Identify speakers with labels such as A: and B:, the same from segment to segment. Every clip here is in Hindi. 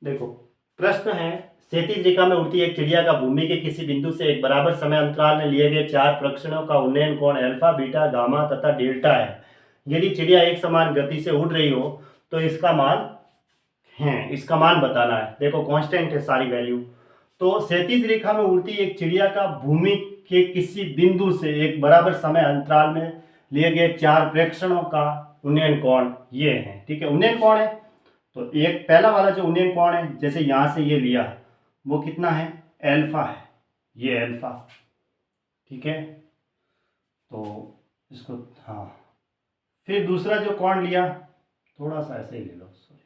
A: देखो, प्रश्न है, क्षैतिज रेखा में उड़ती एक चिड़िया का भूमि के किसी बिंदु से एक बराबर समय अंतराल में लिए गए 4 प्रक्षेपणों का उन्नयन कोण अल्फा, बीटा, गामा तथा डेल्टा है। यदि चिड़िया एक समान गति से उड़ रही हो तो इसका मान बताना है। देखो, कांस्टेंट है सारी वैल्यू। तो क्षैतिज रेखा में उड़ती एक चिड़िया का भूमि के किसी बिंदु से एक बराबर समय अंतराल में लिए गए 4 प्रेक्षणों का उन्नयन कोण ये है। ठीक है, उन्नयन कोण है तो एक पहला वाला जो उन्नयन कोण है, जैसे यहां से ये लिया, वो कितना है? अल्फा है, ये अल्फा। ठीक है, तो इसको, हाँ, फिर दूसरा जो कोण लिया, थोड़ा सा ऐसे ही ले लो, सॉरी,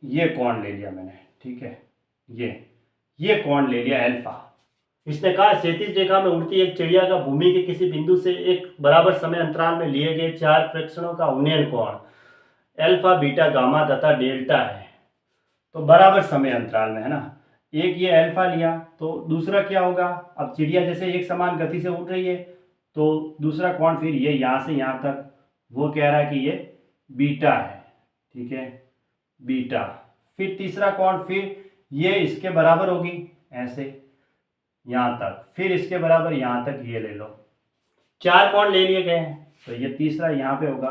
A: ये कोण ले लिया मैंने। ठीक है, ये कोण ले लिया अल्फा। इसने कहा क्षैतिज रेखा में उड़ती एक चिड़िया का भूमि के किसी बिंदु से एक बराबर समय अंतराल में लिए गए 4 प्रेक्षणों का उन्नयन कोण अल्फा, बीटा, गामा तथा डेल्टा है। तो बराबर समय अंतराल में है ना, एक ये अल्फा लिया, तो दूसरा क्या होगा? अब चिड़िया जैसे एक समान गति से उड़ रही है, तो दूसरा कोण फिर ये यहाँ से यहाँ तक, वो कह रहा है कि ये बीटा है। ठीक है, बीटा। फिर तीसरा कोण, फिर ये इसके बराबर होगी ऐसे यहाँ तक, फिर इसके बराबर यहाँ तक, ये ले लो। 4 कोण ले लिए गए हैं, तो ये तीसरा यहाँ पे होगा।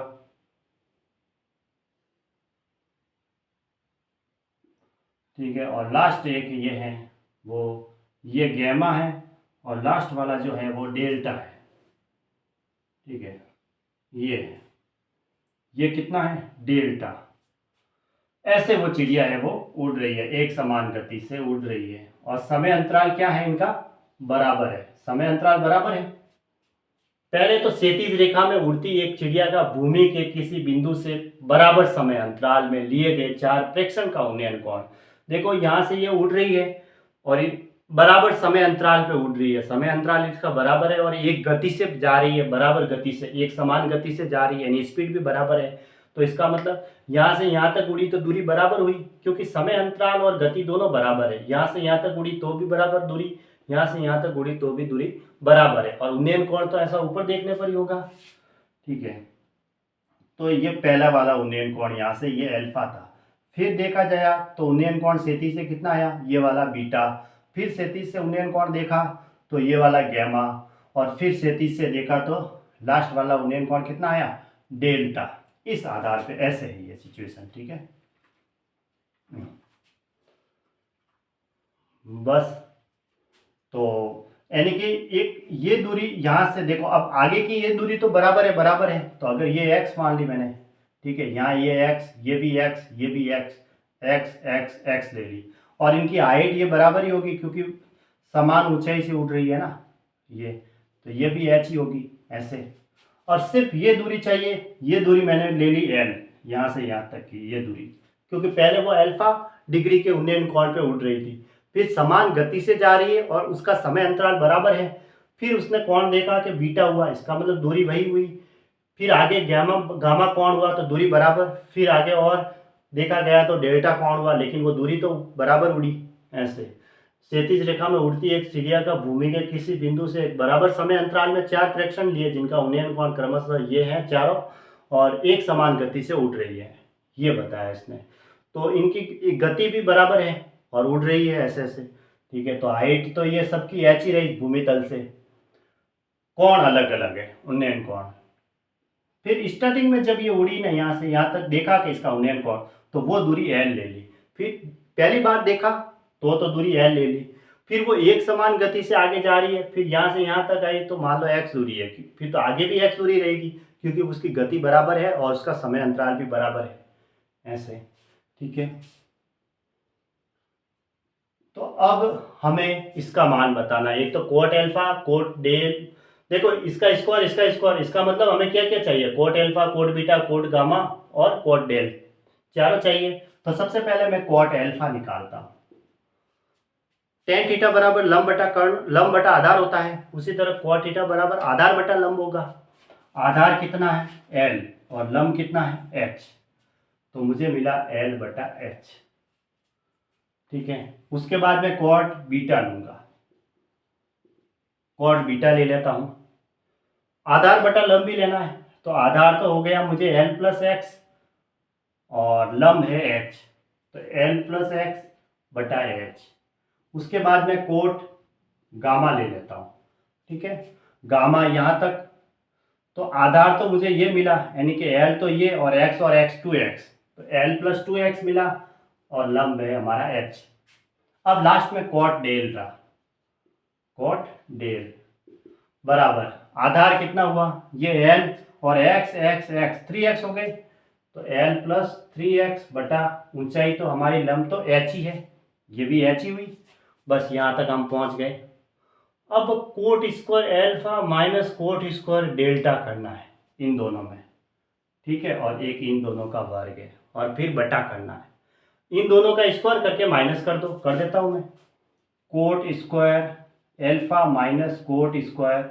A: ठीक है, और लास्ट एक ये है, वो ये गैमा है, और लास्ट वाला जो है वो डेल्टा है। ठीक है, ये है, ये कितना है? डेल्टा। ऐसे वो चिड़िया है, वो उड़ रही है, एक समान गति से उड़ रही है, और समय अंतराल क्या है इनका? बराबर है, समय अंतराल बराबर है। पहले तो क्षैतिज रेखा में उड़ती एक चिड़िया का भूमि के किसी बिंदु से बराबर समय अंतराल में लिए गए 4 प्रेक्षण का उन्नयन कोण। देखो, यहां से ये उड़ रही है और बराबर समय अंतराल पे उड़ रही है, समय अंतराल इसका बराबर है, और एक गति से जा रही है, बराबर गति से, एक समान गति से जा रही है, यानी स्पीड भी बराबर है। तो इसका मतलब यहाँ से यहाँ तक उड़ी तो दूरी बराबर हुई, क्योंकि समय अंतराल और गति दोनों बराबर है। यहाँ से यहाँ तक उड़ी तो भी बराबर दूरी, यहाँ से यहाँ तक उड़ी तो भी दूरी बराबर है, और उन्नयन कोण तो ऐसा ऊपर देखने पर ही होगा। ठीक है, तो ये पहला वाला उन्नयन कोण यहाँ से ये अल्फा था। फिर देखा जाए तो उन्नयन कोण क्षैतिज से कितना आया? ये वाला बीटा। फिर क्षैतिज से उन्नयन कोण देखा तो ये वाला गैमा, और फिर क्षैतिज से देखा तो लास्ट वाला उन्नयन कोण कितना आया? डेल्टा। इस आधार पे ऐसे है ये सिचुएशन। ठीक है, बस। तो यानी कि एक ये दूरी यहाँ से देखो, अब आगे की ये दूरी तो बराबर है, तो अगर ये x मान ली मैंने, ठीक है, यहाँ ये x, ये भी x, ये भी x, x x x ले ली, और इनकी हाइट ये बराबर ही होगी, क्योंकि समान ऊंचाई से उड़ रही है ना ये, तो ये भी h ही होगी ऐसे। और सिर्फ ये दूरी चाहिए, ये दूरी मैंने ले ली l, यहाँ से यहाँ तक की ये दूरी, क्योंकि पहले वो अल्फा डिग्री के उन्नयन कोण पे उड़ रही थी, फिर समान गति से जा रही है और उसका समय अंतराल बराबर है, फिर उसने कोण देखा कि बीटा हुआ, इसका मतलब दूरी वही हुई। फिर आगे गामा गामा कोण हुआ तो दूरी बराबर, फिर आगे और देखा गया तो डेल्टा कोण हुआ, लेकिन वो दूरी तो बराबर उड़ी ऐसे। क्षैतिज रेखा में उड़ती एक चिड़िया का भूमि के किसी बिंदु से एक बराबर समय अंतराल में 4 प्रेक्षण लिए, जिनका उन्नयन कोण क्रमशः ये है चारों, और एक समान गति से उड़ रही है, ये बताया इसने। तो इनकी गति भी बराबर है और उड़ रही है ऐसे ऐसे। ठीक है, तो हाइट तो ये सबकी एच ही रही भूमि तल से, कोण अलग अलग है, उन्नयन कोण। फिर स्टार्टिंग में जब ये उड़ी ना, यहाँ से यहाँ तक देखा कि इसका उन्नयन कोण, तो वो दूरी एल ले ली। फिर पहली बार देखा तो दूरी एल ले ली, फिर वो एक समान गति से आगे जा रही है, फिर यहाँ से यहाँ तक आई तो मान लो एक्स दूरी है, फिर तो आगे भी एक्स दूरी रहेगी, क्योंकि उसकी गति बराबर है और उसका समय अंतराल भी बराबर है ऐसे। ठीक है, तो अब हमें इसका मान बताना है। एक तो कोट एल्फा, कोट डेल, देखो इसका स्क्वायर, इसका स्क्वायर, इसका मतलब हमें क्या क्या चाहिए? Cot alpha, cot beta, cot gamma और कोट डेल, चारों चाहिए। तो सबसे पहले मैं कोट एल्फा निकालता हूं। टेन थीटा बराबर लंब बटा कर्ण, लंब बटा आधार होता है, उसी तरह कोट थीटा बराबर आधार बटा लंब होगा। आधार कितना है? एल, और लंब कितना है? एच, तो मुझे मिला एल बटा एच। ठीक है, उसके बाद मैं कोट बीटा लूंगा, कोट बीटा ले लेता हूं। आधार बटा लंब भी लेना है, तो आधार तो हो गया मुझे एल प्लस एक्स, और लंब है एच, तो एल प्लस एक्स बटा एच। उसके बाद मैं कोट गामा ले लेता हूँ, ठीक है। गामा यहाँ तक, तो आधार तो मुझे ये मिला, यानी कि एल तो ये और एक्स 2x, तो एल प्लस 2x मिला और लंब है हमारा एच। अब लास्ट में कॉट डेल रहा, कॉट डेल बराबर आधार कितना हुआ, ये एल और एक्स 3x हो गए, तो एल प्लस 3x बटा ऊंचाई, तो हमारी लंब तो एच ही है, ये भी एच ही हुई। बस यहाँ तक हम पहुँच गए। अब coat square alpha minus cot square delta करना है इन दोनों में, ठीक है, और एक इन दोनों का वर्ग है और फिर बटा करना है। इन दोनों का स्क्वायर करके माइनस कर दो, कर देता हूँ मैं। Coat square alpha minus cot square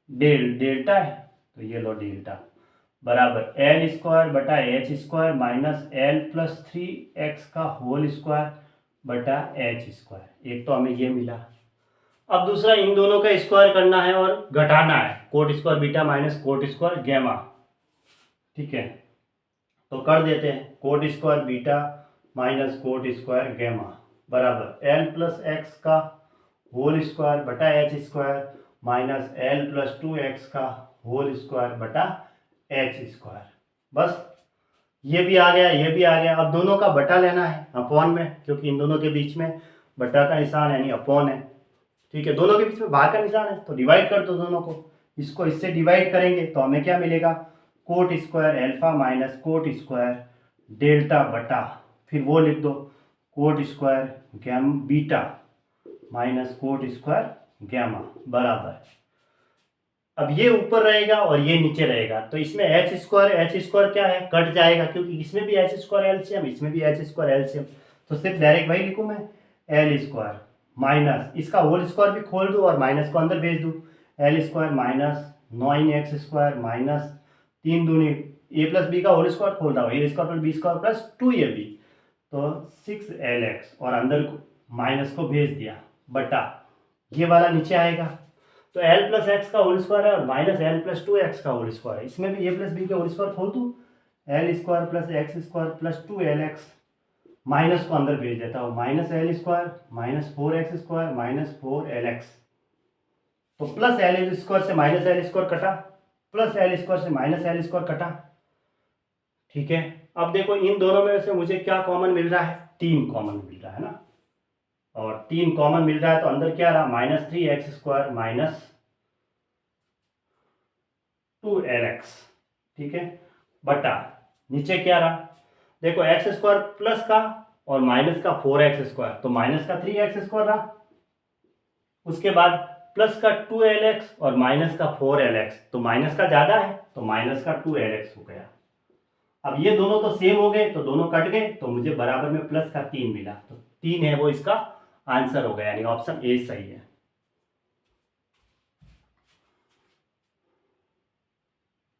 A: delta है, तो ये लो डेल्टा बराबर एल स्क्वायर बटा H square minus L plus 3x का होल स्क्वायर बटा एच स्क्वायर। एक तो हमें ये मिला। अब दूसरा इन दोनों का स्क्वायर करना है और घटाना है, cot square beta minus cot square gamma, ठीक है। तो कर देते हैं, cot square beta minus cot square gamma बराबर एल प्लस एक्स का होल स्क्वायर बटा H square minus L plus 2x का होल स्क्वायर बटा एच स्क्वायर। बस ये भी आ गया, ये भी आ गया। अब दोनों का बटा लेना है अपॉन में, क्योंकि इन दोनों के बीच में बटा का निशान यानी अपॉन है, ठीक है। दोनों के बीच में भाग का निशान है, तो डिवाइड कर दो दोनों को। इसको इससे डिवाइड करेंगे तो हमें क्या मिलेगा, cot square alpha minus cot square delta बटा, फिर वो लिख दो cot square gamma beta minus cot square gamma बराबर। अब ये ऊपर रहेगा और ये नीचे रहेगा, तो इसमें एच स्क्वायर क्या है, कट जाएगा, क्योंकि इसमें भी एच स्क्वायर एलसीएम, इसमें भी एच स्क्वायर एलसीएम, तो सिर्फ डायरेक्ट वही लिखूँ मैं, एल स्क्वायर माइनस इसका होल स्क्वायर भी खोल दूँ और माइनस को अंदर भेज दूँ, L square minus 9x square minus 3 दूनी ए प्लस बी का होल स्क्वायर खोल रहा हूँ, a square plus b square plus 2ab, तो 6lx और अंदर माइनस को भेज दिया बटा ये वाला नीचे आएगा, तो एल प्लस एक्स का होल स्क्वायर है और माइनस एल प्लस 2x का होल स्क्वायर है, इसमें भी ए प्लस बी के होल स्क्वायर खोल दूँ, L square plus x square plus 2lx, minus को अंदर भेज देता हूँ, minus L square minus 4x square minus 4lx, तो प्लस एल स्क्वायर से माइनस एल स्क्वायर कटा, प्लस एल स्क्वायर से माइनस एल स्क्वायर कटा, ठीक है। अब देखो इन दोनों में से मुझे क्या कॉमन मिल रहा है, 3 कॉमन मिल रहा है ना, और 3 कॉमन मिल रहा है, तो अंदर क्या रहा, minus 3x square minus 2lx, ठीक है, बटा नीचे क्या रहा, देखो एक्स स्क्वायर प्लस का और माइनस का 4x स्क्वायर, तो माइनस का 3x स्क्वायर रहा, उसके बाद प्लस का 2lx और माइनस का 4lx, तो माइनस का ज़्यादा है तो माइनस का 2lx हो गया। अब ये दोनों तो सेम हो गए, तो दोनों कट गए, तो मुझे बराबर में प्लस का 3 मिला, तो 3 है वो इसका आंसर हो गया, यानी ऑप्शन ए सही है।